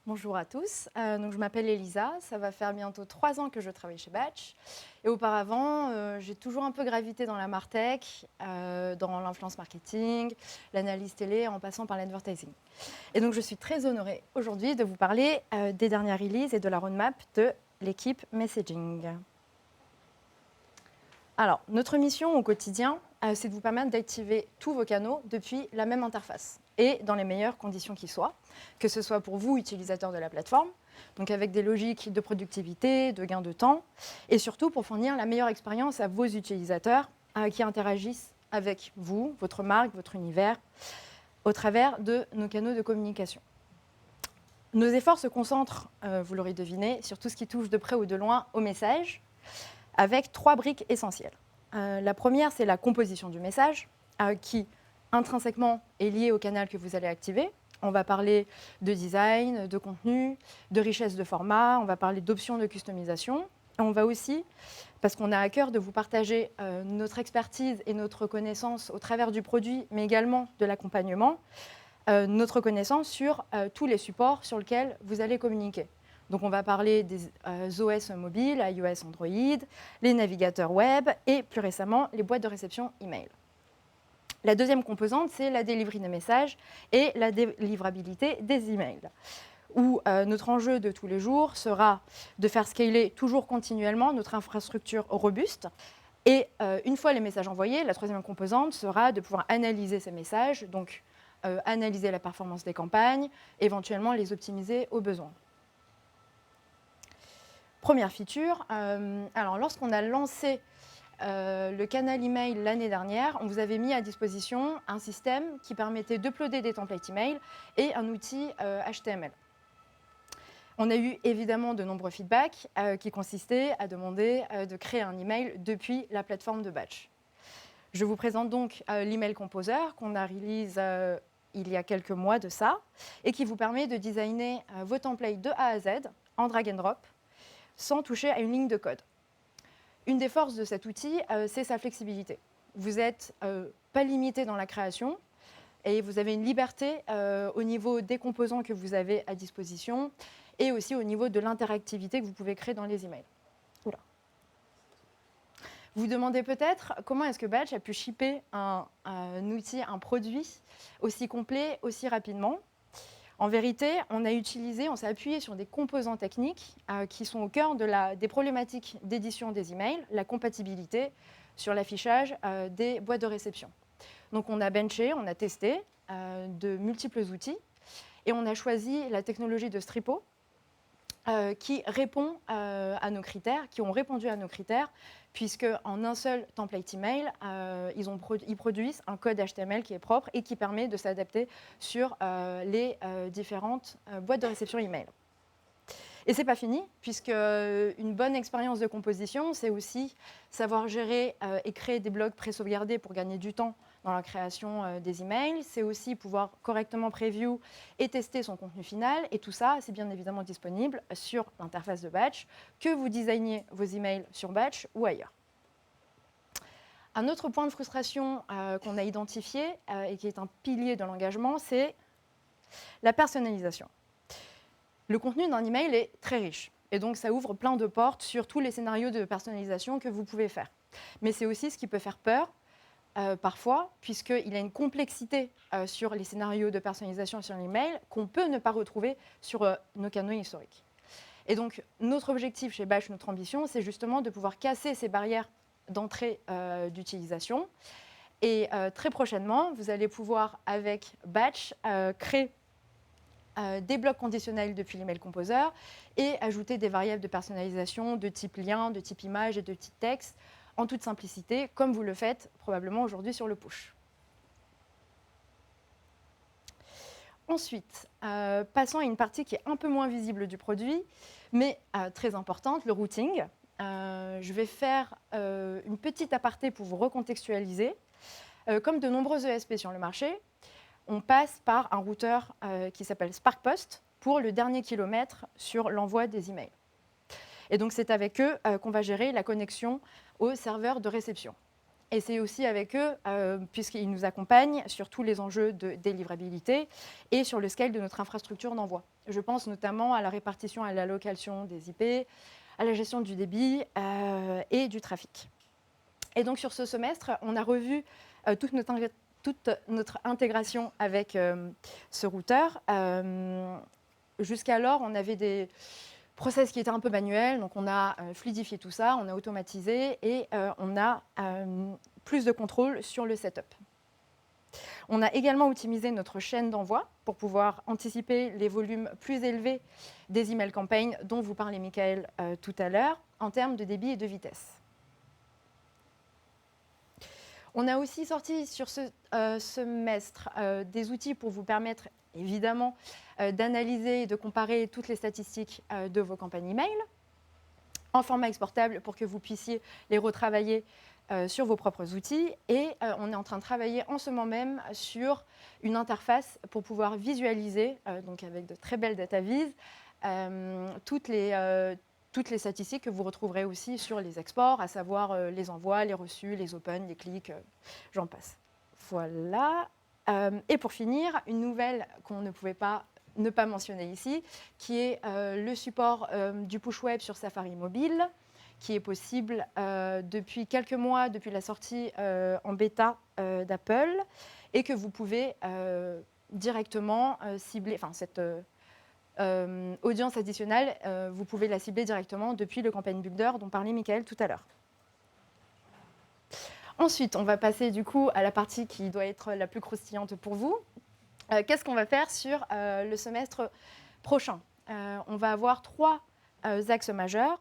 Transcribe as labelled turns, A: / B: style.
A: Bonjour à tous, donc je m'appelle Elisa, ça va faire bientôt 3 ans que je travaille chez Batch. Et auparavant, j'ai toujours un peu gravité dans la martech, dans l'influence marketing, l'analyse télé, en passant par l'advertising. Et donc je suis très honorée aujourd'hui de vous parler des dernières releases et de la roadmap de l'équipe Messaging. Alors, notre mission au quotidien, c'est de vous permettre d'activer tous vos canaux depuis la même interface et dans les meilleures conditions qui soient, que ce soit pour vous, utilisateurs de la plateforme, donc avec des logiques de productivité, de gain de temps, et surtout pour fournir la meilleure expérience à vos utilisateurs qui interagissent avec vous, votre marque, votre univers, au travers de nos canaux de communication. Nos efforts se concentrent, vous l'aurez deviné, sur tout ce qui touche de près ou de loin au message, avec 3 briques essentielles. La première, c'est la composition du message, qui intrinsèquement est liée au canal que vous allez activer. On va parler de design, de contenu, de richesse de format, on va parler d'options de customisation. On va aussi, parce qu'on a à cœur de vous partager notre expertise et notre connaissance au travers du produit, mais également de l'accompagnement, notre connaissance sur tous les supports sur lesquels vous allez communiquer. Donc on va parler des OS mobiles, iOS, Android, les navigateurs web et plus récemment les boîtes de réception email. La deuxième composante, c'est la délivrerie des messages et la délivrabilité des emails, où notre enjeu de tous les jours sera de faire scaler toujours continuellement notre infrastructure robuste. Et une fois les messages envoyés, la troisième composante sera de pouvoir analyser ces messages, donc analyser la performance des campagnes, éventuellement les optimiser au besoin. Première feature, alors lorsqu'on a lancé le canal email l'année dernière, on vous avait mis à disposition un système qui permettait d'uploader des templates email et un outil HTML. On a eu évidemment de nombreux feedbacks qui consistaient à demander de créer un email depuis la plateforme de Batch. Je vous présente donc l'email composer qu'on a release il y a quelques mois de ça et qui vous permet de designer vos templates de A à Z en drag and drop sans toucher à une ligne de code. Une des forces de cet outil, c'est sa flexibilité. Vous n'êtes pas limité dans la création et vous avez une liberté au niveau des composants que vous avez à disposition et aussi au niveau de l'interactivité que vous pouvez créer dans les emails. Oula. Vous vous demandez peut-être comment est-ce que Batch a pu shipper un outil, un produit aussi complet, aussi rapidement. En vérité, on s'est appuyé sur des composants techniques qui sont au cœur des problématiques d'édition des emails, la compatibilité sur l'affichage des boîtes de réception. Donc on a benché, on a testé de multiples outils et on a choisi la technologie de Stripo qui répond à nos critères, qui ont répondu à nos critères, puisque en un seul template email, ils produisent un code HTML qui est propre et qui permet de s'adapter sur les différentes boîtes de réception email. Et c'est pas fini, puisque une bonne expérience de composition, c'est aussi savoir gérer et créer des blocs pré-sauvegardés pour gagner du temps dans la création des emails. C'est aussi pouvoir correctement preview et tester son contenu final. Et tout ça, c'est bien évidemment disponible sur l'interface de Batch, que vous designiez vos emails sur Batch ou ailleurs. Un autre point de frustration qu'on a identifié et qui est un pilier de l'engagement, c'est la personnalisation. Le contenu d'un email est très riche et donc ça ouvre plein de portes sur tous les scénarios de personnalisation que vous pouvez faire. Mais c'est aussi ce qui peut faire peur parfois, puisqu'il y a une complexité sur les scénarios de personnalisation sur l'email qu'on peut ne pas retrouver sur nos canaux historiques. Et donc notre objectif chez Batch, notre ambition, c'est justement de pouvoir casser ces barrières d'entrée d'utilisation. Et très prochainement, vous allez pouvoir, avec Batch, créer des blocs conditionnels depuis l'email composer et ajouter des variables de personnalisation de type lien, de type image et de type texte en toute simplicité, comme vous le faites probablement aujourd'hui sur le push. Ensuite, passons à une partie qui est un peu moins visible du produit, mais très importante, le routing. Je vais faire une petite aparté pour vous recontextualiser. Comme de nombreux ESP sur le marché, on passe par un routeur qui s'appelle SparkPost pour le dernier kilomètre sur l'envoi des emails. Et donc, c'est avec eux qu'on va gérer la connexion au serveur de réception. Et c'est aussi avec eux, puisqu'ils nous accompagnent sur tous les enjeux de délivrabilité et sur le scale de notre infrastructure d'envoi. Je pense notamment à la répartition et à l'allocation des IP, à la gestion du débit et du trafic. Et donc sur ce semestre, on a revu toute notre intégration avec ce routeur. Jusqu'alors, on avait des process qui étaient un peu manuels, donc on a fluidifié tout ça, on a automatisé et on a plus de contrôle sur le setup. On a également optimisé notre chaîne d'envoi pour pouvoir anticiper les volumes plus élevés des email campaigns dont vous parlait Michael tout à l'heure, en termes de débit et de vitesse. On a aussi sorti sur ce semestre des outils pour vous permettre évidemment d'analyser et de comparer toutes les statistiques de vos campagnes email en format exportable pour que vous puissiez les retravailler sur vos propres outils. Et on est en train de travailler en ce moment même sur une interface pour pouvoir visualiser, donc avec de très belles data viz, toutes les statistiques que vous retrouverez aussi sur les exports, à savoir les envois, les reçus, les opens, les clics, j'en passe. Voilà. Et pour finir, une nouvelle qu'on ne pouvait pas ne pas mentionner ici, qui est le support du push web sur Safari mobile, qui est possible depuis quelques mois, depuis la sortie en bêta d'Apple, et que vous pouvez directement cibler, enfin cette audience additionnelle, vous pouvez la cibler directement depuis le Campaign Builder dont parlait Michael tout à l'heure. Ensuite, on va passer du coup à la partie qui doit être la plus croustillante pour vous. Qu'est-ce qu'on va faire sur le semestre prochain ? On va avoir 3 axes majeurs.